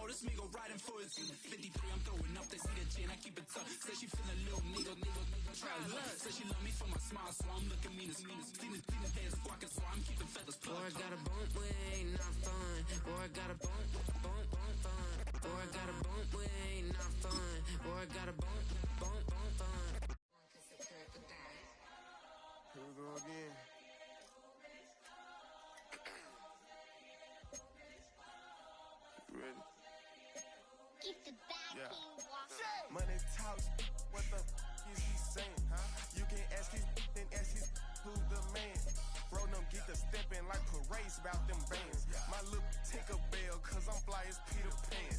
this me go riding for his 53, I'm throwing up, they see the chain, I keep it tough. Say she feeling a little nigga, try love. Say she love me for my smile, so I'm looking mean as clean as hands squawking, so I'm keeping feathers plucked. Boy, I got a bump with ain't not fun. Boy, I got a bump fun. Boy, I got a bump with ain't not fun. Boy, I got a bump fun. Here we go again. You ready? Keep the back yeah. Money talks, what the is he saying? Huh? You can ask his and ask his who's the man. Bro, them get the stepping like parades about them bands. My little ticker bell, cause I'm fly as Peter Pan.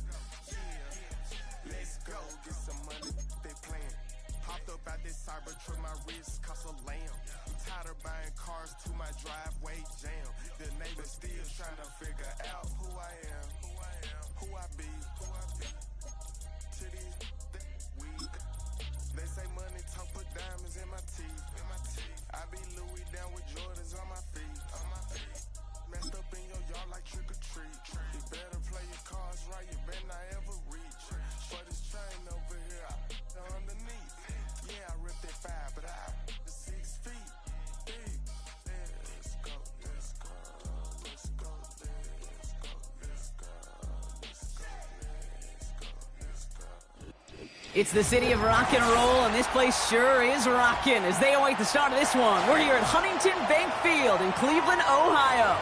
Yeah, let's go, get some money, they playing. Hopped up out this cyber truck, my wrist cost a lamb. I'm tired of buying cars to my driveway jam. The neighbors still trying to figure out who I am, who I be. To these weak. They say money talk, put diamonds in my teeth. I be Louis down with Jordans on my feet. Messed up in your yard like trick or treat. You better play your cards right, you better not ever reach. For this train over here, I underneath. Yeah, I ripped that 5, but I 6 feet deep. Let's go, let's go, let's go, let's go, let's go, let's go, let's go, let's go. It's the city of rock and roll, and this place sure is rocking as they await the start of this one. We're here at Huntington Bank Field in Cleveland, Ohio.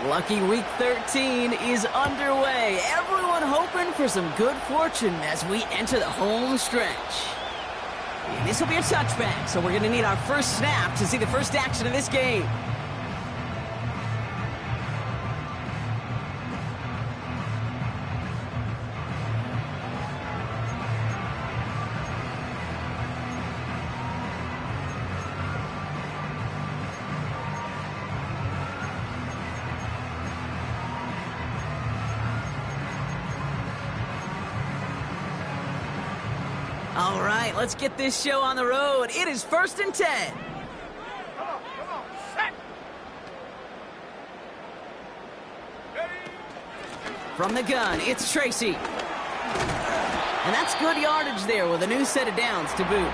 Lucky Week 13 is underway. Everyone hoping for some good fortune as we enter the home stretch. And this will be a touchback, so we're going to need our first snap to see the first action of this game. All right, let's get this show on the road. It is 1st and 10. From the gun, it's Tracy. And that's good yardage there with a new set of downs to boot.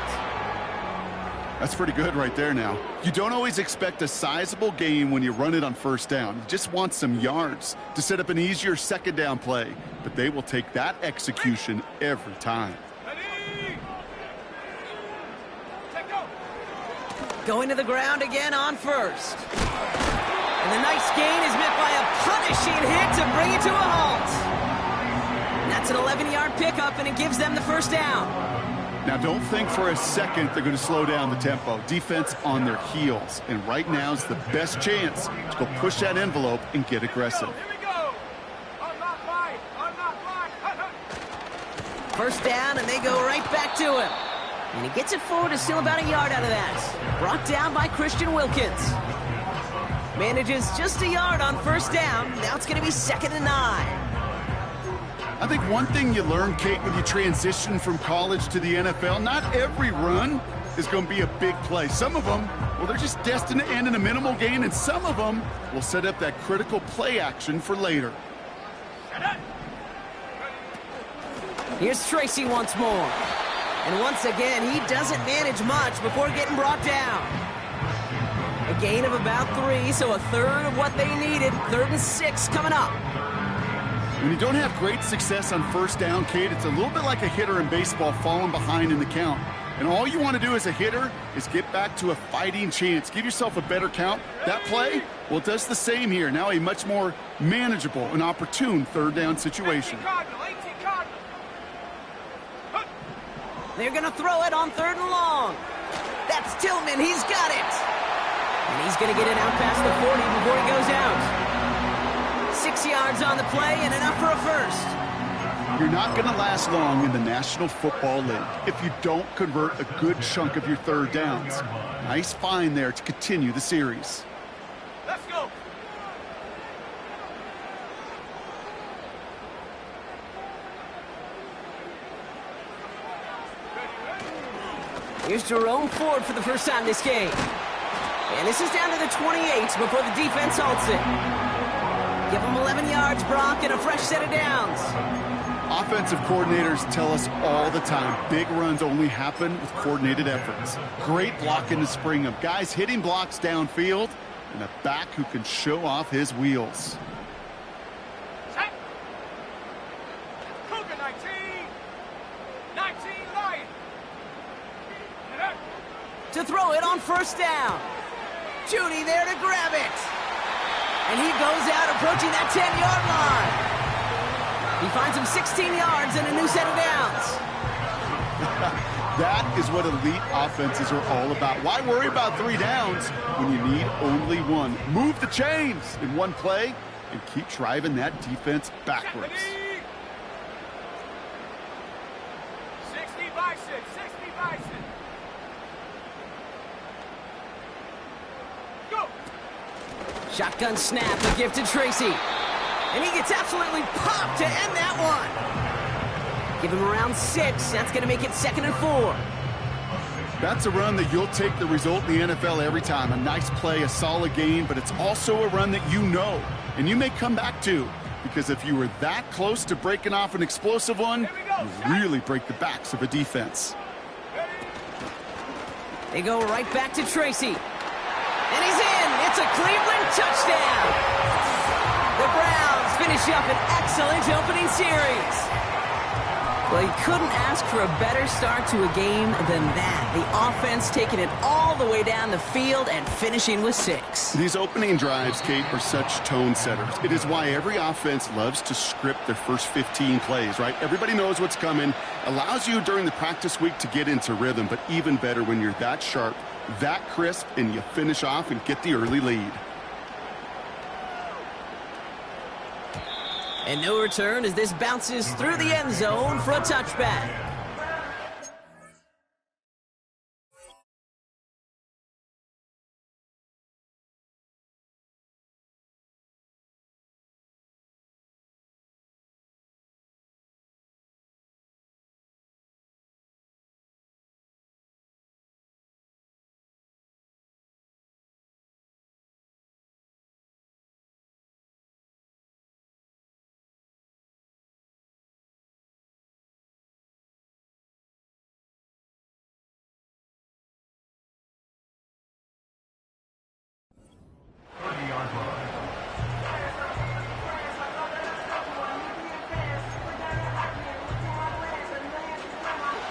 That's pretty good right there now. You don't always expect a sizable gain when you run it on 1st down. You just want some yards to set up an easier 2nd down play. But they will take that execution every time. Going to the ground again on 1st. And the nice gain is met by a punishing hit to bring it to a halt. That's an 11-yard pickup, and it gives them the 1st down. Now, don't think for a second they're going to slow down the tempo. Defense on their heels. And right now is the best chance to go push that envelope and get aggressive. Here we go. I'm not right. 1st down, and they go right back to him. And he gets it forward to still about a yard out of that. Brought down by Christian Wilkins. Manages just a yard on 1st down. Now it's going to be 2nd and 9. I think one thing you learn, Kate, when you transition from college to the NFL, not every run is going to be a big play. Some of them, well, they're just destined to end in a minimal gain, and some of them will set up that critical play action for later. Here's Tracy once more. And once again, he doesn't manage much before getting brought down. A gain of about 3, so a third of what they needed. 3rd and 6 coming up. When you don't have great success on 1st down, Kate, it's a little bit like a hitter in baseball falling behind in the count. And all you want to do as a hitter is get back to a fighting chance. Give yourself a better count. That play, well, it does the same here. Now a much more manageable and opportune 3rd down situation. They're going to throw it on 3rd and long. That's Tillman. He's got it. And he's going to get it out past the 40 before he goes out. 6 yards on the play and enough for a 1st. You're not going to last long in the National Football League if you don't convert a good chunk of your third downs. Nice find there to continue the series. Let's go. Here's Jerome Ford for the first time this game. And this is down to the 28 before the defense halts it. Give them 11 yards, Brock, and a fresh set of downs. Offensive coordinators tell us all the time, big runs only happen with coordinated efforts. Great blocking to spring them. Guys hitting blocks downfield, and a back who can show off his wheels. Set. Cougar 19. 19 Lion. To throw it on first down. Judy there to grab it. And he goes out approaching that 10-yard line. He finds him 16 yards and a new set of downs. That is what elite offenses are all about. Why worry about 3 downs when you need only 1? Move the chains in one play and keep driving that defense backwards. 60 by 6. 60 by 6. Go. Shotgun snap, a gift to Tracy. And he gets absolutely popped to end that one. Give him around 6. That's going to make it 2nd and 4. That's a run that you'll take the result in the NFL every time. A nice play, a solid game, but it's also a run that you know and you may come back to, because if you were that close to breaking off an explosive one, you really break the backs of a defense. They go right back to Tracy. And he's in. It's a Cleveland touchdown. The Browns finish up an excellent opening series. Well, you couldn't ask for a better start to a game than that. The offense taking it all the way down the field and finishing with 6. These opening drives, Kate, are such tone setters. It is why every offense loves to script their first 15 plays, right? Everybody knows what's coming. Allows you during the practice week to get into rhythm, but even better when you're that sharp, that crisp, and you finish off and get the early lead. And no return as this bounces through the end zone for a touchback.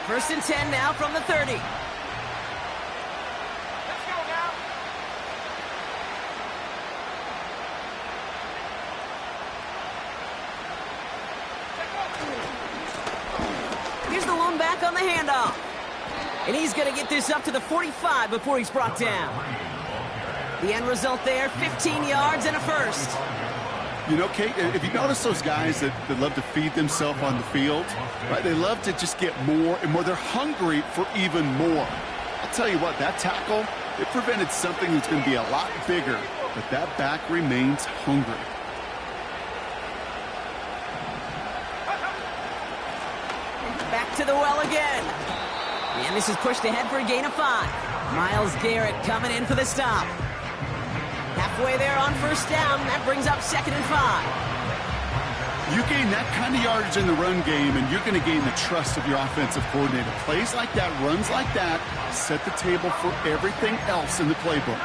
First and 10 now from the 30. Let's go now. Here's the lone back on the handoff. And he's going to get this up to the 45 before he's brought down. The end result there, 15 yards and a first. You know, Kate, if you notice those guys that love to feed themselves on the field, right? They love to just get more and more. They're hungry for even more. I'll tell you what, that tackle, it prevented something that's going to be a lot bigger, but that back remains hungry. Back to the well again. And this is pushed ahead for a gain of 5. Myles Garrett coming in for the stop. Halfway there on first down. That brings up 2nd and 5. You gain that kind of yardage in the run game, and you're going to gain the trust of your offensive coordinator. Plays like that, runs like that, set the table for everything else in the playbook.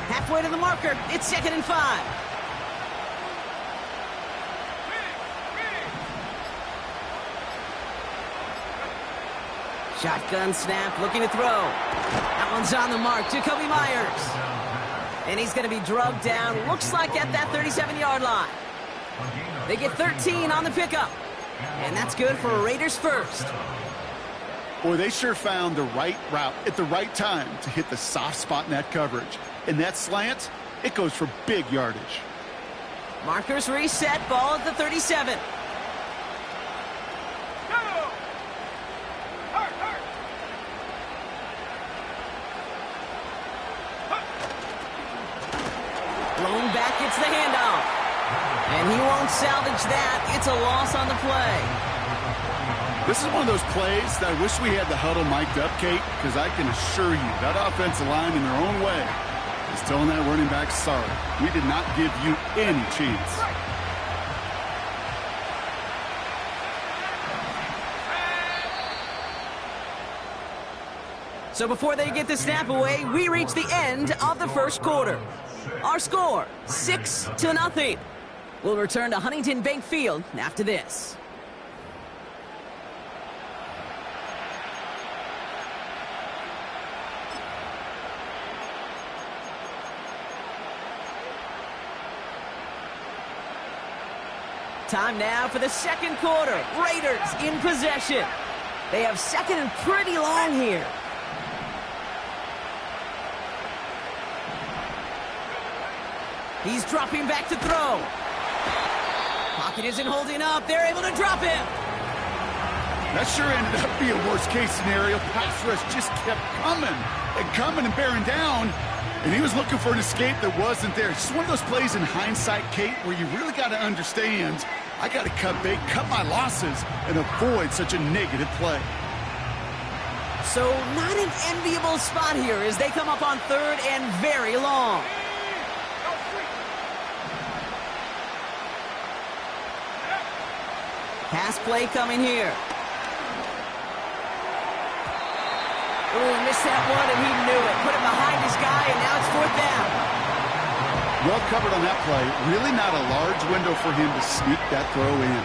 Halfway to the marker. It's 2nd and 5. Shotgun snap, looking to throw. That one's on the mark. Jacoby Myers. And he's going to be drugged down, looks like at that 37-yard line. They get 13 on the pickup. And that's good for a Raiders first. Boy, they sure found the right route at the right time to hit the soft spot in that coverage. And that slant, it goes for big yardage. Markers reset, ball at the 37. Blown back, it's the handoff. And he won't salvage that. It's a loss on the play. This is one of those plays that I wish we had the huddle mic'd up, Kate, because I can assure you that offensive line in their own way is telling that running back, sorry, we did not give you any chance. So before they get the snap away, we reach the end of the first quarter. Our score, 6-0. We'll return to Huntington Bank Field after this. Time now for the second quarter. Raiders in possession. They have second and pretty long here. He's dropping back to throw. Pocket isn't holding up. They're able to drop him. That sure ended up being a worst-case scenario. Pass rush just kept coming and bearing down. And he was looking for an escape that wasn't there. It's just one of those plays in hindsight, Kate, where you really got to understand, I got to cut bait, cut my losses, and avoid such a negative play. So not an enviable spot here as they come up on third and very long. Pass play coming here. Ooh, missed that one, and he knew it. Put it behind his guy, and now it's fourth down. Well covered on that play. Really not a large window for him to sneak that throw in.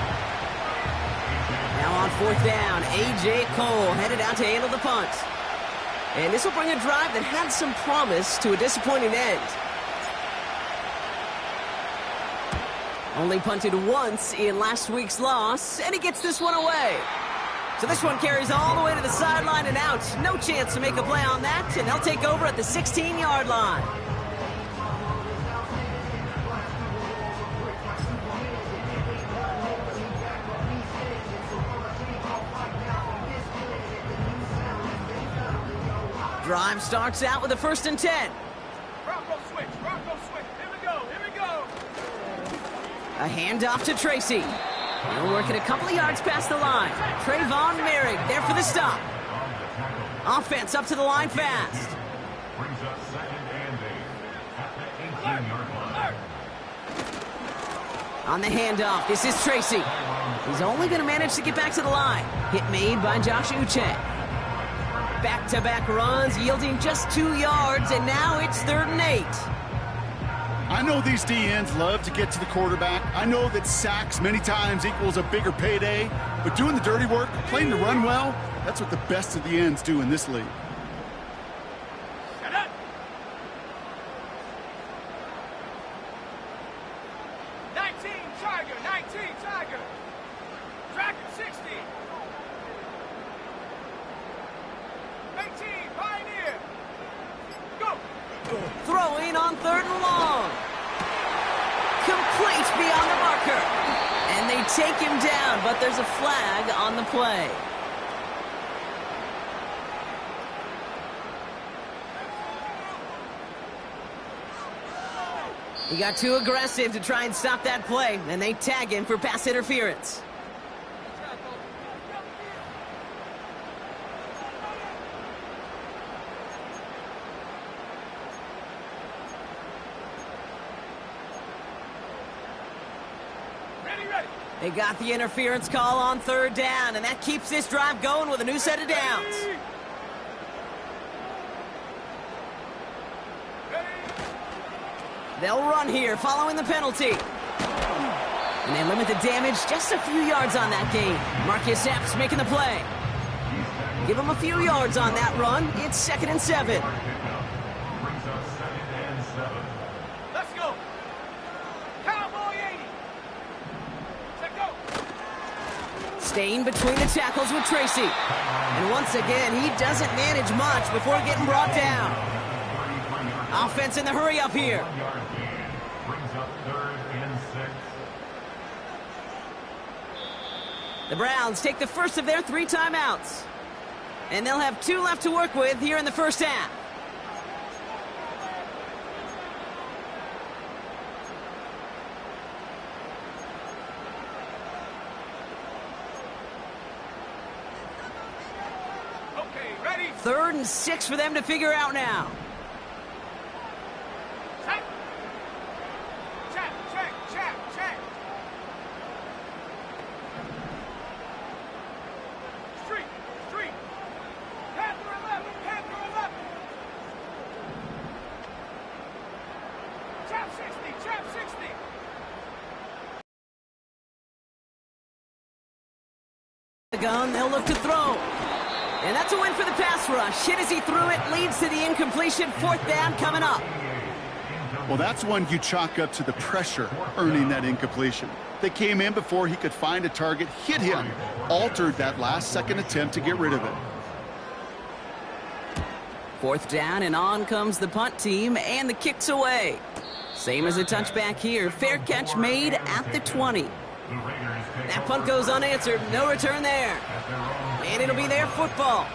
Now on fourth down, A.J. Cole headed out to handle the punt. And this will bring a drive that had some promise to a disappointing end. Only punted once in last week's loss, and he gets this one away. So this one carries all the way to the sideline and out. No chance to make a play on that, and they'll take over at the 16-yard line. Drive starts out with a 1st and 10. Bronco switch. Here we go. A handoff to Tracy. He'll work it a couple of yards past the line. Trayvon Merrick there for the stop. Offense up to the line fast. Brings us 2nd and 8 at the 18-yard line. On the handoff, this is Tracy. He's only going to manage to get back to the line. Hit made by Josh Uche. Back-to-back runs yielding just 2 yards, and now it's 3rd and 8. I know these DNs love to get to the quarterback. I know that sacks many times equals a bigger payday, but doing the dirty work, playing to run well, that's what the best of the ends do in this league. Shut up. 19 Tiger. Dragon 60. 18 Pioneer. Go. Throwing on 3rd and long. Complete beyond the marker. And they take him down, but there's a flag on the play. He got too aggressive to try and stop that play, and they tag him for pass interference. They got the interference call on 3rd down, and that keeps this drive going with a new set of downs. They'll run here following the penalty. And they limit the damage just a few yards on that gain. Marcus Epps making the play. Give him a few yards on that run. It's 2nd and 7. Brings us 2nd and 7. Let's go. Cowboy 80. Let's go. Staying between the tackles with Tracy. And once again, he doesn't manage much before getting brought down. Offense in the hurry up here. 1 yard gain. Brings up 3rd and 6. The Browns take the first of their 3 timeouts. And they'll have 2 left to work with here in the first half. Okay, ready? 3rd and 6 for them to figure out now. Check. Check, check, check, check. Street, street. Panther 11, Panther 11. Chap 60, chap 60. The gun, they'll look to throw. And that's a win for the pass rush. Hit as he threw it, leads to the incompletion. 4th down coming up. Well, that's one you chalk up to the pressure earning that incompletion. They came in before he could find a target, hit him, altered that last-second attempt to get rid of it. 4th down, and on comes the punt team, and the kick's away. Same as a touchback here. Fair catch made at the 20. That punt goes unanswered. No return there. And it'll be their football.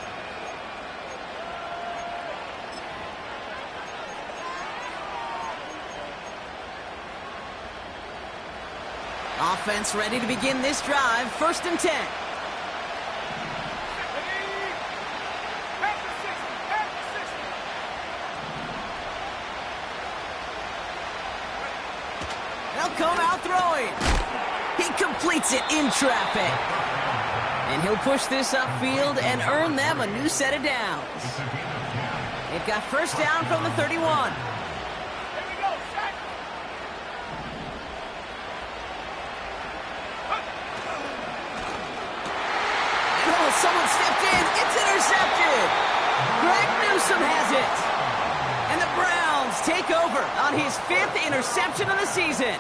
Offense ready to begin this drive. 1st and 10. They'll come out throwing. He completes it in traffic. And he'll push this upfield and earn them a new set of downs. It got 1st down from the 31. Here we go, check. Oh, someone stepped in. It's intercepted. Greg Newsome has it. And the Browns take over on his 5th interception of the season.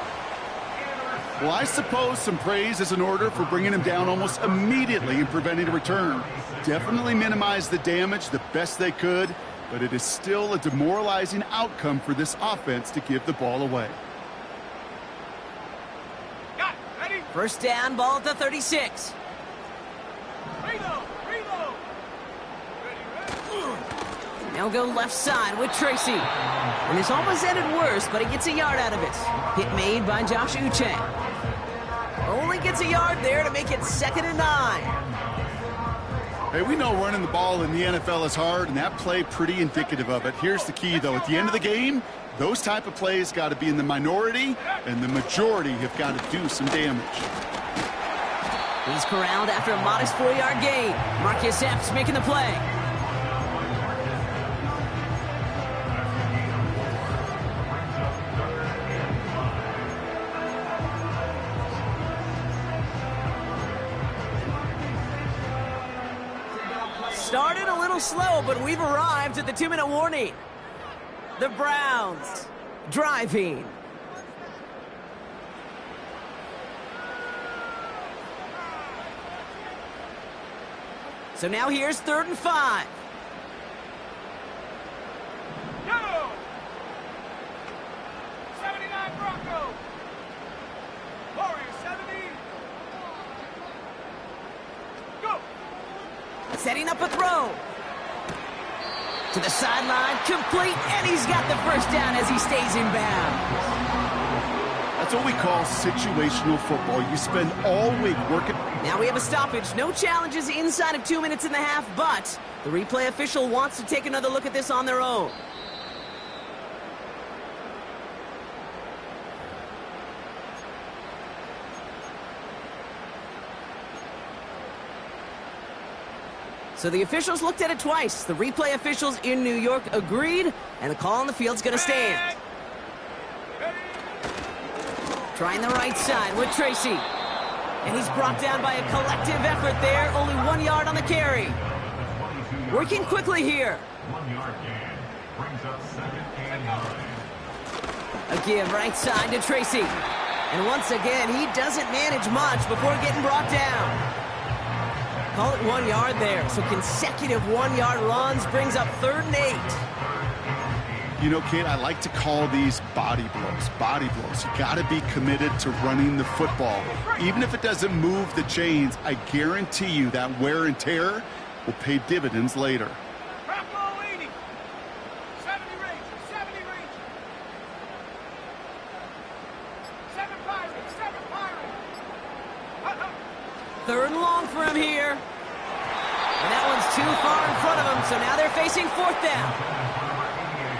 Well, I suppose some praise is in order for bringing him down almost immediately and preventing a return. Definitely minimized the damage the best they could, but it is still a demoralizing outcome for this offense to give the ball away. Got it, ready? 1st down, ball at the 36. Reload, reload. Ready, ready. They'll go left side with Tracy. And this almost ended worse, but he gets a yard out of it. Hit made by Josh Uche. Only gets a yard there to make it 2nd and 9. Hey, we know running the ball in the NFL is hard, and that play pretty indicative of it. Here's the key, though. At the end of the game, those type of plays got to be in the minority, and the majority have got to do some damage. He's corralled after a modest 4-yard gain. Marcus Epps making the play. Started a little slow, but we've arrived at the 2-minute warning. The Browns driving. So now here's 3rd and 5. Go! 79 Broncos. Warriors 70. Go! Setting up a throw. To the sideline, complete, and he's got the 1st down as he stays in bounds. That's what we call situational football. You spend all week working. Now we have a stoppage. No challenges inside of 2 minutes and a half, but the replay official wants to take another look at this on their own. So the officials looked at it twice. The replay officials in New York agreed, and the call on the field's going to stand. Trying the right side with Tracy. And he's brought down by a collective effort there. Only 1 yard on the carry. Working quickly here. 1 yard gain. Brings up 2nd and 9. A give right side to Tracy. And once again, he doesn't manage much before getting brought down. Call it 1 yard there. So consecutive 1-yard runs brings up 3rd and 8. You know, Kate, I like to call these body blows. Body blows. You got to be committed to running the football. Even if it doesn't move the chains, I guarantee you that wear and tear will pay dividends later. Third and long for him here. And that one's too far in front of him, so now they're facing 4th down.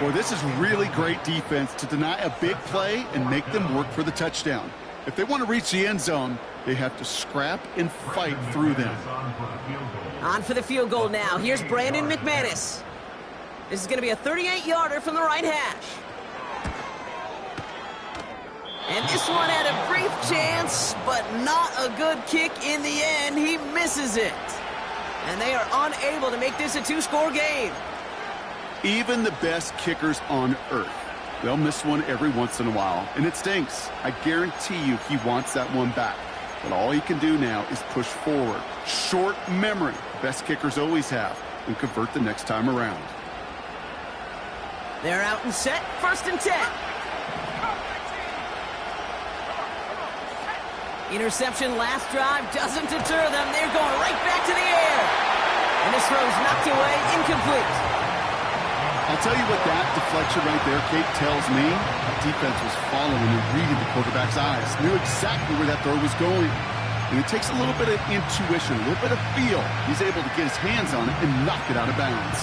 Boy, this is really great defense to deny a big play and make them work for the touchdown. If they want to reach the end zone, they have to scrap and fight through them. On for the field goal now. Here's Brandon McManus. This is going to be a 38-yarder from the right hash. And this one had a brief chance, but not a good kick in the end. He misses it. And they are unable to make this a 2-score game. Even the best kickers on earth, they'll miss one every once in a while, and it stinks. I guarantee you he wants that one back. But all he can do now is push forward. Short memory, best kickers always have, and convert the next time around. They're out and set, 1st and 10. Interception last drive doesn't deter them. They're going right back to the air. And this throw's knocked away, incomplete. I'll tell you what that deflection right there, Kate, tells me. The defense was following and reading the quarterback's eyes. Knew exactly where that throw was going. And it takes a little bit of intuition, a little bit of feel. He's able to get his hands on it and knock it out of bounds.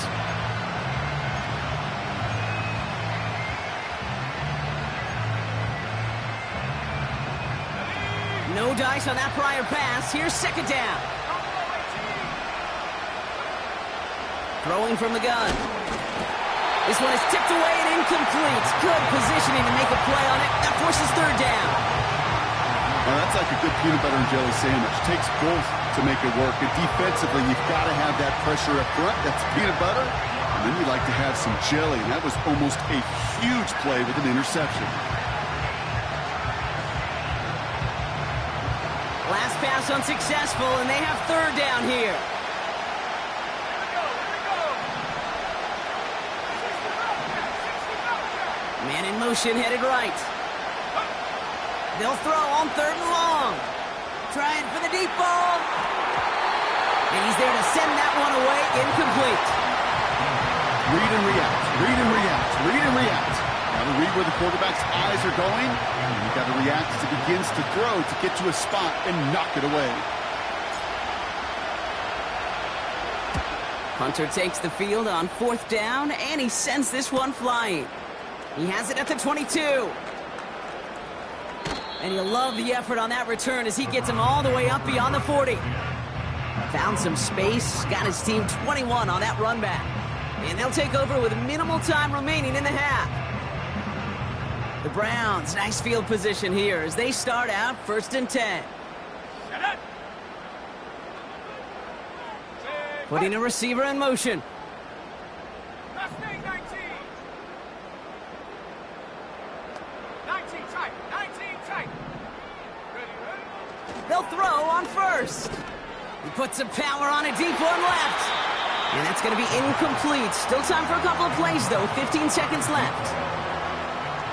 No dice on that prior pass. Here's 2nd down. Throwing from the gun. This one is tipped away and incomplete. Good positioning to make a play on it. That forces 3rd down. Well, that's like a good peanut butter and jelly sandwich. Takes both to make it work. And defensively, you've got to have that pressure up front. That's peanut butter. And then you like to have some jelly. And that was almost a huge play with an interception. Last pass unsuccessful, and they have 3rd down here. Man in motion, headed right. They'll throw on 3rd and long. Trying for the deep ball. And he's there to send that one away, incomplete. Read and react, read and react, read and react. Got to read where the quarterback's eyes are going, and you got to react as he begins to throw to get to a spot and knock it away. Hunter takes the field on 4th down, and he sends this one flying. He has it at the 22. And you'll love the effort on that return as he gets him all the way up beyond the 40. Found some space, got his team 21 on that run back. And they'll take over with minimal time remaining in the half. The Browns, nice field position here as they start out 1st and 10. Putting a receiver in motion. They'll throw on 1st. He puts some power on a deep one left. And that's going to be incomplete. Still time for a couple of plays, though. 15 seconds left.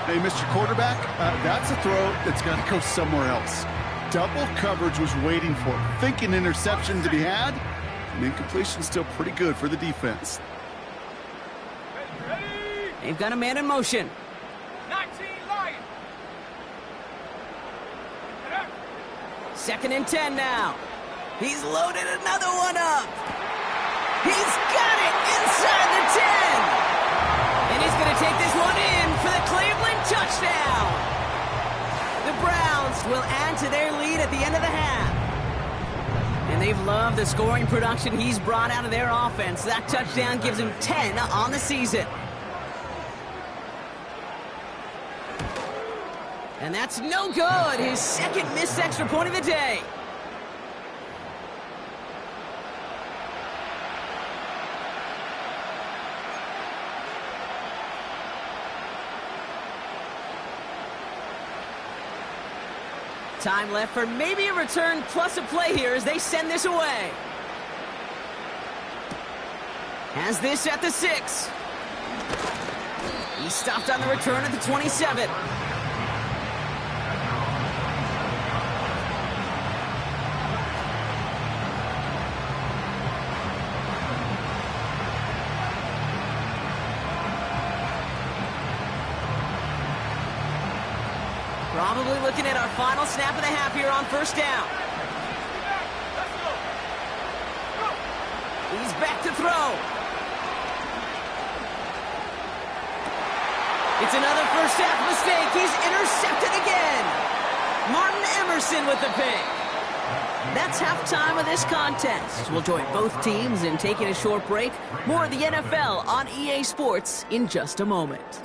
Hey, Mr. Quarterback, that's a throw that's got to go somewhere else. Double coverage was waiting for it. Thinking interception to be had. And incompletion still pretty good for the defense. They've got a man in motion. 19 Lion. 2nd and 10 now. He's loaded another one up. He's got it inside the 10. And he's going to take this one in for the Cleveland touchdown. The Browns will add to their lead at the end of the half. And they've loved the scoring production he's brought out of their offense. That touchdown gives him 10 on the season. And that's no good. His 2nd missed extra point of the day. Time left for maybe a return plus a play here as they send this away. Has this at the 6. He stopped on the return at the 27. Probably looking at our final snap of the half here on first down. He's back to throw. It's another first half mistake. He's intercepted again. Martin Emerson with the pick. That's halftime of this contest. We'll join both teams in taking a short break. More of the NFL on EA Sports in just a moment.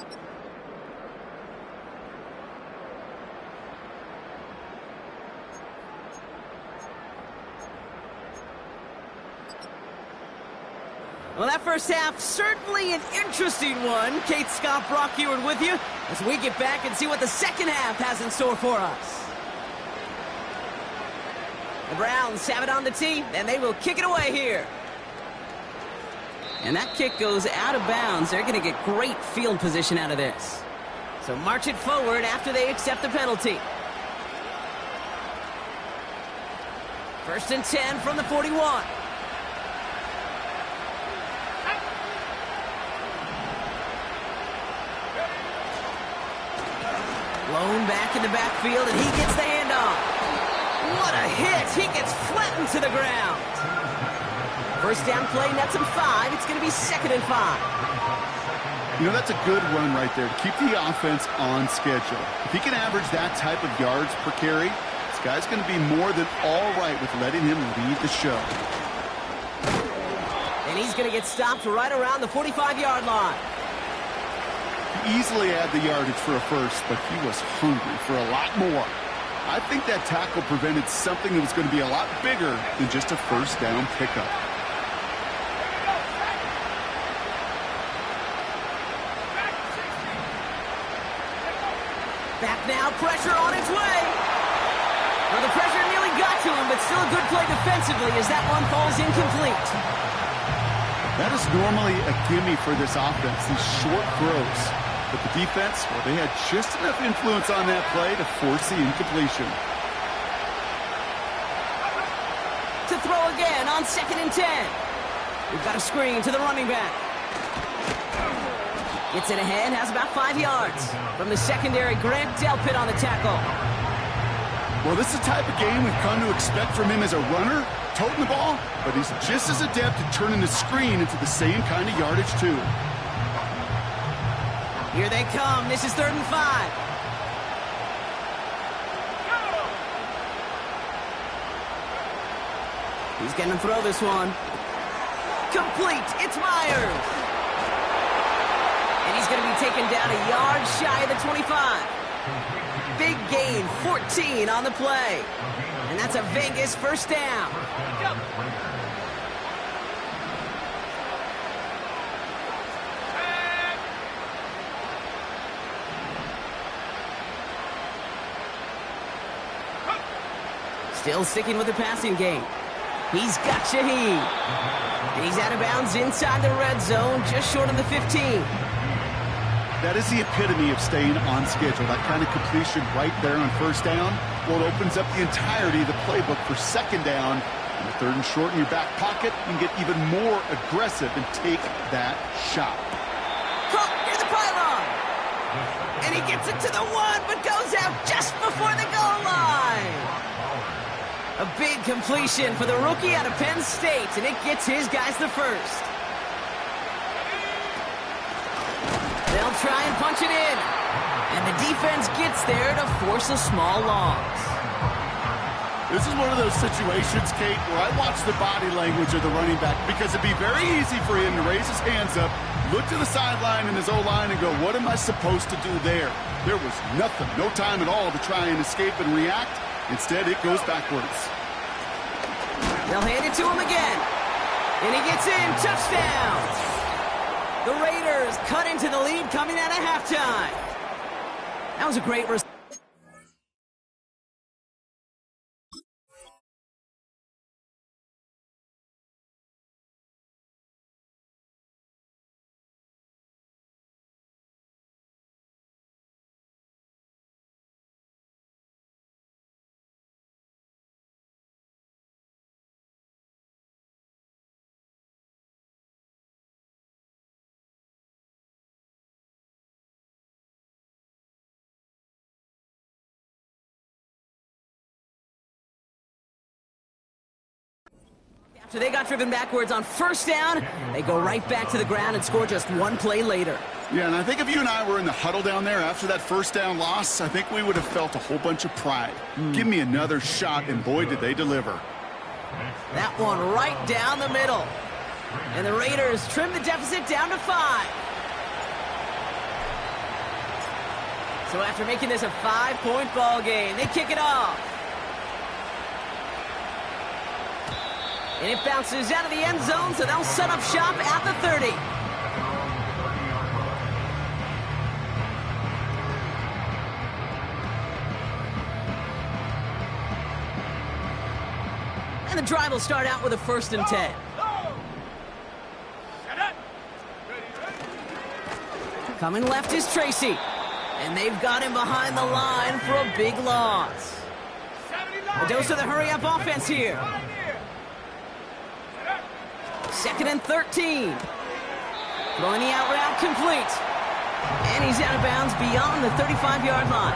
Well, that first half, certainly an interesting one. Kate Scott, Brock Heward with you as we get back and see what the second half has in store for us. The Browns have it on the tee, and they will kick it away here. And that kick goes out of bounds. They're going to get great field position out of this. So march it forward after they accept the penalty. 1st and 10 from the 41. Blown back in the backfield, and he gets the handoff. What a hit! He gets flattened to the ground. First down play, nets him 5. It's going to be 2nd and 5. You know, that's a good run right there to keep the offense on schedule. If he can average that type of yards per carry, this guy's going to be more than all right with letting him lead the show. And he's going to get stopped right around the 45-yard line. Easily had the yardage for a first, but he was hungry for a lot more. I think that tackle prevented something that was going to be a lot bigger than just a first down pickup. Back now, pressure on its way. Well, the pressure nearly got to him, but still a good play defensively as that one falls incomplete. That is normally a gimme for this offense, these short throws. But the defense, well, they had just enough influence on that play to force the incompletion. To throw again on 2nd and 10. We've got a screen to the running back. Gets it ahead, has about 5 yards. From the secondary, Grant Delpit on the tackle. Well, this is the type of game we've come to expect from him as a runner, toting the ball, but he's just as adept at turning the screen into the same kind of yardage, too. Here they come. This is 3rd and 5. He's going to throw this one. Complete. It's Myers. And he's going to be taken down a yard shy of the 25. Big gain, 14 on the play. And that's a Vegas first down. Still sticking with the passing game. He's got Shaheed. And he's out of bounds inside the red zone, just short of the 15. That is the epitome of staying on schedule. That kind of completion right there on first down. Well, it opens up the entirety of the playbook for 2nd down. And the 3rd and short in your back pocket, you can get even more aggressive and take that shot. Cook near the pylon. And he gets it to the 1, but goes out just before the goal line. A big completion for the rookie out of Penn State, and it gets his guys the first. They'll try and punch it in, and the defense gets there to force a small loss. This is one of those situations, Kate, where I watch the body language of the running back because it'd be very easy for him to raise his hands up, look to the sideline in his O-line and go, what am I supposed to do there? There was nothing, no time at all to try and escape and react. Instead, it goes backwards. They'll hand it to him again. And he gets in. Touchdown. The Raiders cut into the lead coming out of halftime. That was a great result. So they got driven backwards on first down. They go right back to the ground and score just one play later. Yeah, and I think if you and I were in the huddle down there after that first down loss, I think we would have felt a whole bunch of pride. Give me another shot, and boy, did they deliver. That one right down the middle. And the Raiders trim the deficit down to 5. So after making this a 5-point ball game, they kick it off. And it bounces out of the end zone, so they'll set up shop at the 30. And the drive will start out with a 1st and 10. Coming left is Tracy. And they've got him behind the line for a big loss. A dose of the hurry-up offense here. 2nd and 13. Throwing the out route complete. And he's out of bounds beyond the 35-yard line.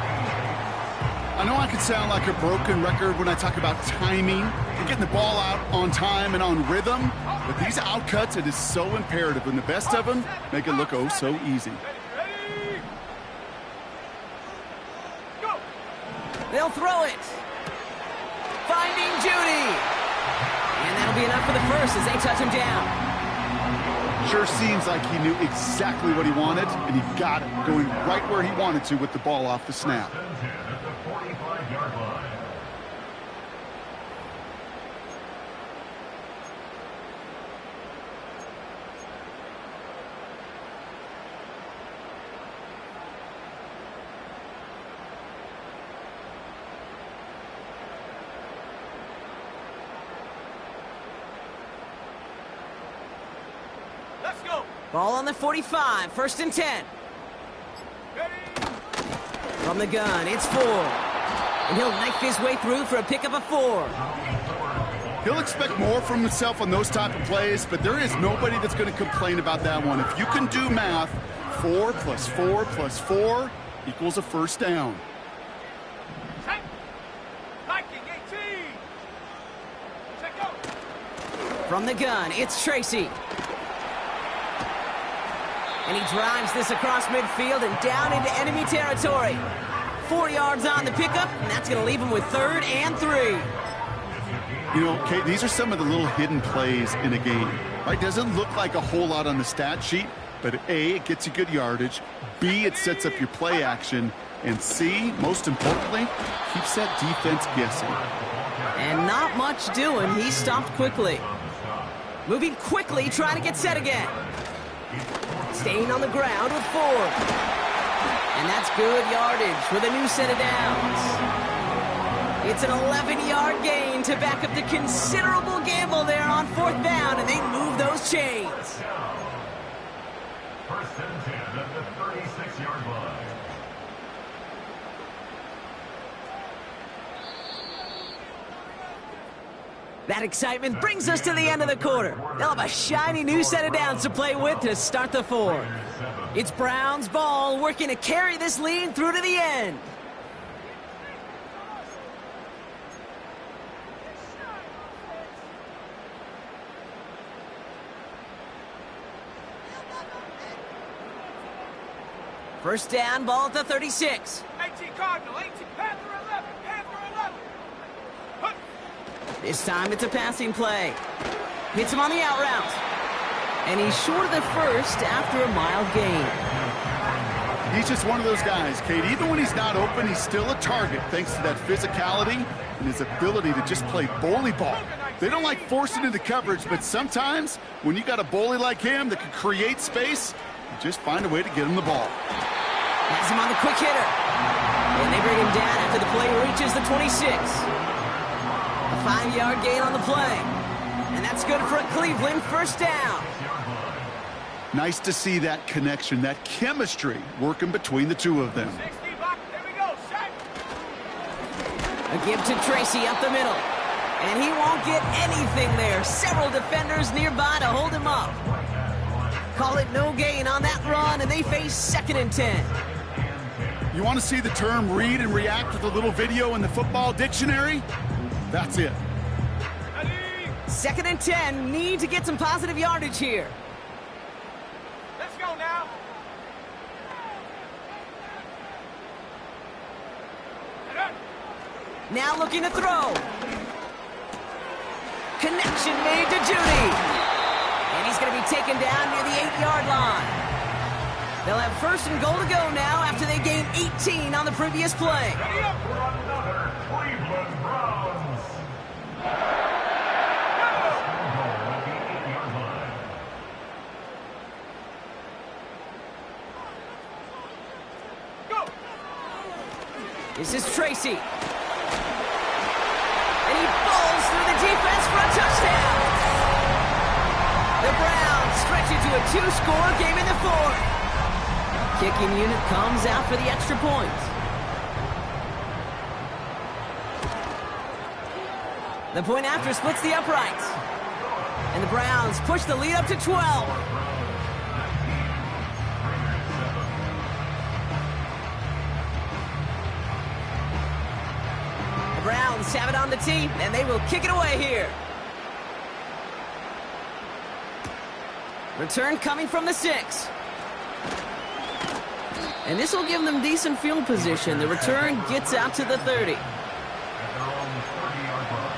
I know I can sound like a broken record when I talk about timing and getting the ball out on time and on rhythm, but these outcuts, it is so imperative, and the best of them make it look oh so easy. They'll throw it. Finding Judy. And that'll be enough for the first as they touch him down. Sure seems like he knew exactly what he wanted, and he got it, going right where he wanted to with the ball off the snap. At the 45-yard line. Let's go. Ball on the 45, 1st and 10. From the gun, it's 4. And he'll knife his way through for a pickup of 4. He'll expect more from himself on those type of plays, but there is nobody that's going to complain about that one. If you can do math, 4 plus 4 plus 4 equals a 1st down. Check. Viking 18. Check out. From the gun, it's Tracy. And he drives this across midfield and down into enemy territory. 4 yards on the pickup, and that's going to leave him with 3rd and 3. You know, Kate, these are some of the little hidden plays in a game, right? Doesn't look like a whole lot on the stat sheet, but A, it gets you good yardage, B, it sets up your play action, and C, most importantly, keeps that defense guessing. And not much doing. He stopped quickly. Moving quickly, trying to get set again. Staying on the ground with 4. And that's good yardage with a new set of downs. It's an 11-yard gain to back up the considerable gamble there on 4th down, and they move those chains. 1st and 10 at the 36-yard line. That excitement brings us to the end of the quarter. They'll have a shiny new set of downs to play with to start the 4th. It's Brown's ball working to carry this lead through to the end. First down, ball at the 36. 18 Cardinal, 18 Panther 11, Panther 11. This time it's a passing play. Hits him on the out route. And he's short of the first after a mild gain. He's just one of those guys, Kate. Even when he's not open, he's still a target thanks to that physicality and his ability to just play bully ball. They don't like forcing into coverage, but sometimes when you got a bully like him that can create space, you just find a way to get him the ball. Has him on the quick hitter. And they bring him down after the play reaches the 26. A 5-yard gain on the play. And that's good for a Cleveland 1st down. Nice to see that connection, that chemistry working between the two of them. 60 block, here we go, shot. A give to Tracy up the middle. And he won't get anything there. Several defenders nearby to hold him up. Call it no gain on that run, and they face 2nd and 10. You want to see the term read and react with a little video in the football dictionary? That's it. Ready, 2nd and 10, need to get some positive yardage here. Let's go now. Now looking to throw. Connection made to Judy. And he's going to be taken down near the 8-yard line. They'll have 1st and goal to go now after they gained 18 on the previous play. Ready up. For another Cleveland Browns. Goal at the 8-yard line. Go. This is Tracy. And he falls through the defense for a touchdown. The Browns stretch it to a 2-score game in the 4th. Kicking unit comes out for the extra point. The point after splits the uprights. And the Browns push the lead up to 12. The Browns have it on the tee, and they will kick it away here. Return coming from the 6. And this will give them decent field position. The return gets out to the 30. At their own 30-yard line.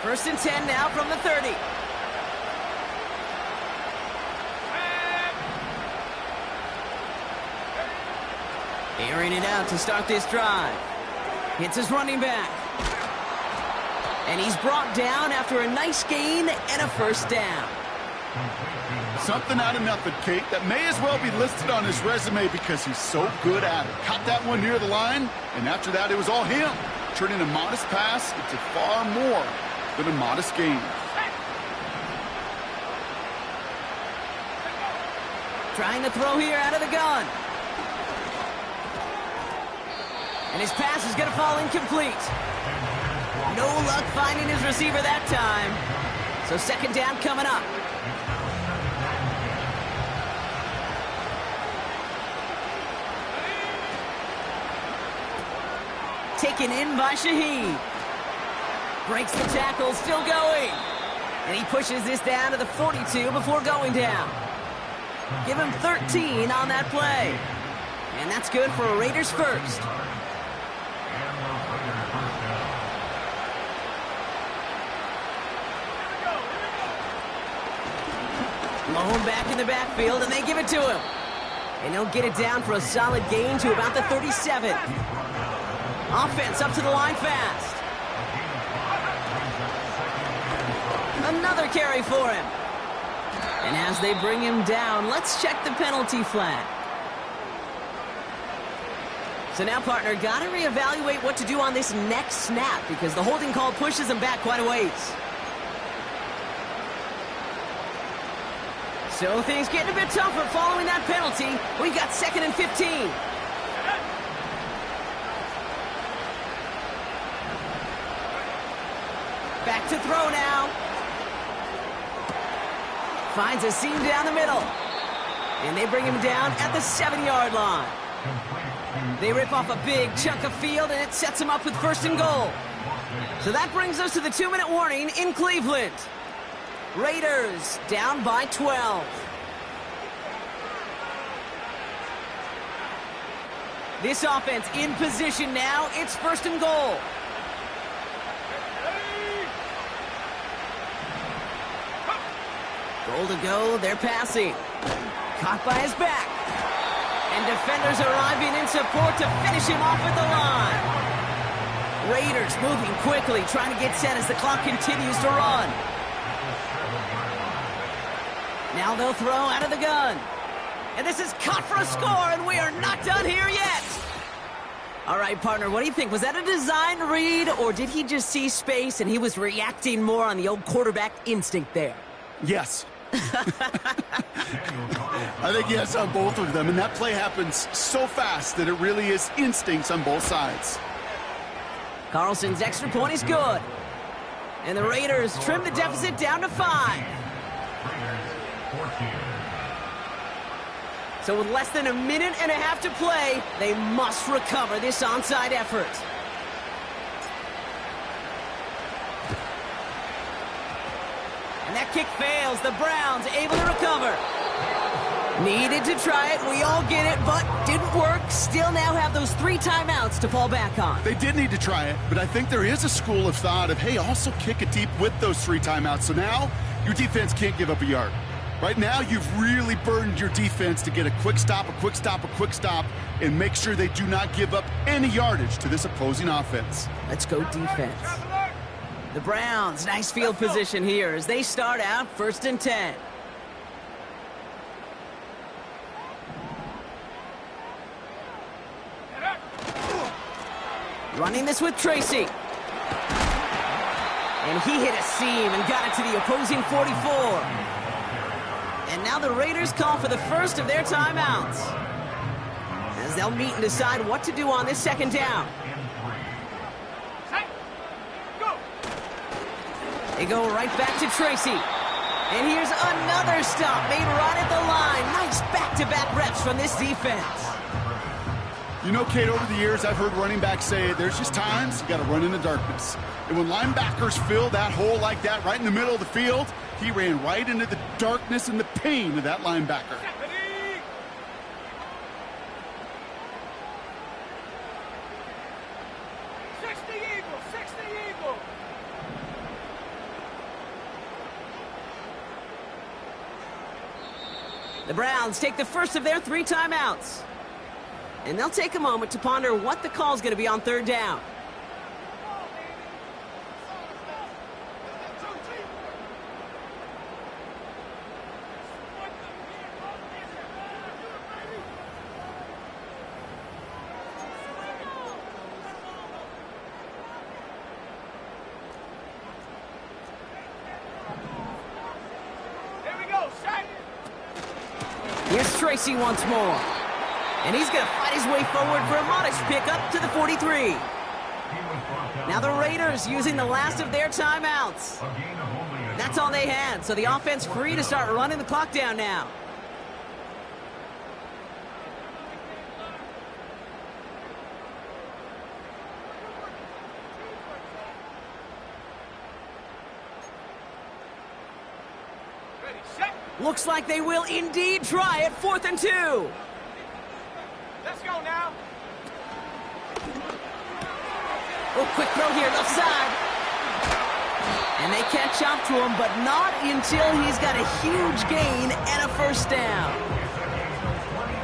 First and 10 now from the 30. Airing it out to start this drive. Hits his running back. And he's brought down after a nice gain and a 1st down. Something out of nothing, Kate, that may as well be listed on his resume because he's so good at it. Caught that one near the line, and after that, it was all him. Turning a modest pass into far more than a modest gain. Trying to throw here out of the gun. And his pass is going to fall incomplete. No luck finding his receiver that time. So 2nd down coming up. Taken in by Shaheed. Breaks the tackle, still going. And he pushes this down to the 42 before going down. Give him 13 on that play. And that's good for a Raiders 1st. Malone back in the backfield, and they give it to him. And he'll get it down for a solid gain to about the 37. Offense up to the line fast. Another carry for him. And as they bring him down, let's check the penalty flag. So now, partner, got to reevaluate what to do on this next snap because the holding call pushes him back quite a ways. So things getting a bit tougher following that penalty. We've got 2nd and 15. Back to throw now. Finds a seam down the middle. And they bring him down at the 7-yard line. They rip off a big chunk of field, and it sets him up with 1st and goal. So that brings us to the 2-minute warning in Cleveland. Raiders down by 12. This offense in position now. It's 1st and goal. Goal to go. They're passing. Caught by his back. And defenders arriving in support to finish him off at the line. Raiders moving quickly, trying to get set as the clock continues to run. Now they'll throw out of the gun. And this is caught for a score, and we are not done here yet. All right, partner, what do you think? Was that a design read, or did he just see space and he was reacting more on the old quarterback instinct there? Yes. I think yes on both of them, and that play happens so fast that it really is instincts on both sides. Carlson's extra point is good. And the Raiders trim the deficit down to 5. So with less than a minute and a half to play, they must recover this onside effort. And that kick fails. The Browns able to recover. Needed to try it. We all get it, but didn't work. Still now have those 3 timeouts to fall back on. They did need to try it, but I think there is a school of thought of, hey, also kick it deep with those 3 timeouts. So now your defense can't give up a yard. Right now, you've really burdened your defense to get a quick stop, and make sure they do not give up any yardage to this opposing offense. Let's go defense. The Browns, nice field position here as they start out 1st and 10. Running this with Tracy. And he hit a seam and got it to the opposing 44. And now the Raiders call for the first of their timeouts, as they'll meet and decide what to do on this 2nd down. They go right back to Tracy. And here's another stop made right at the line. Nice back-to-back reps from this defense. You know, Kate, over the years, I've heard running backs say there's just times you got to run in the darkness. And when linebackers fill that hole like that right in the middle of the field, he ran right into the darkness and the pain of that linebacker. 60 Eagle. The Browns take the first of their 3 timeouts. And they'll take a moment to ponder what the call's going to be on 3rd down. Here we go, set. Here's Tracy once more. And he's going to fight his way forward for a modest pickup to the 43. Now the Raiders using the last of their timeouts. That's all they had, so the offense free to start running the clock down now. Ready, set. Looks like they will indeed try it. 4th and 2. Let's go now. Oh, quick throw here, left side. And they catch up to him, but not until he's got a huge gain and a 1st down.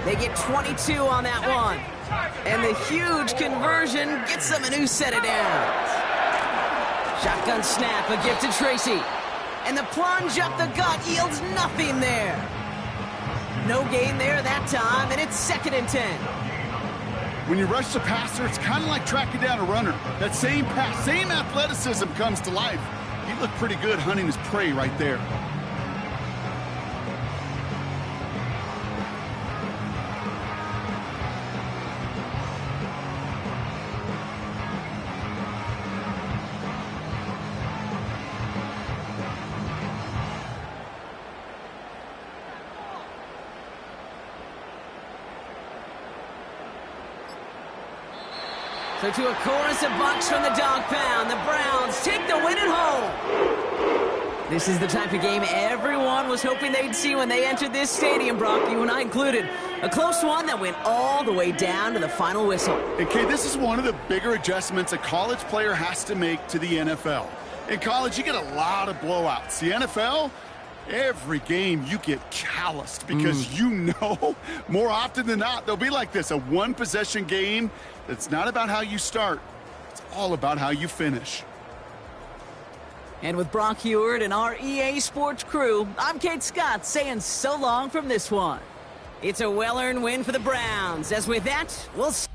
They get 22 on that one. And the huge conversion gets them a new set of downs. Shotgun snap, a gift to Tracy. And the plunge up the gut yields nothing there. No gain there that time, and it's 2nd and 10. When you rush the passer, it's kind of like tracking down a runner. That same pass, same athleticism comes to life. He looked pretty good hunting his prey right there. So to a chorus of bucks from the dog pound, the Browns take the win at home. This is the type of game everyone was hoping they'd see when they entered this stadium, Brock, you and I included. A close one that went all the way down to the final whistle. And Kay, this is one of the bigger adjustments a college player has to make to the NFL. In college, you get a lot of blowouts. The NFL, every game you get calloused because you know more often than not they'll be like this, a one-possession game. It's not about how you start. It's all about how you finish. And with Brock Huard and our EA Sports crew, I'm Kate Scott saying so long from this one. It's a well-earned win for the Browns. As with that, we'll see.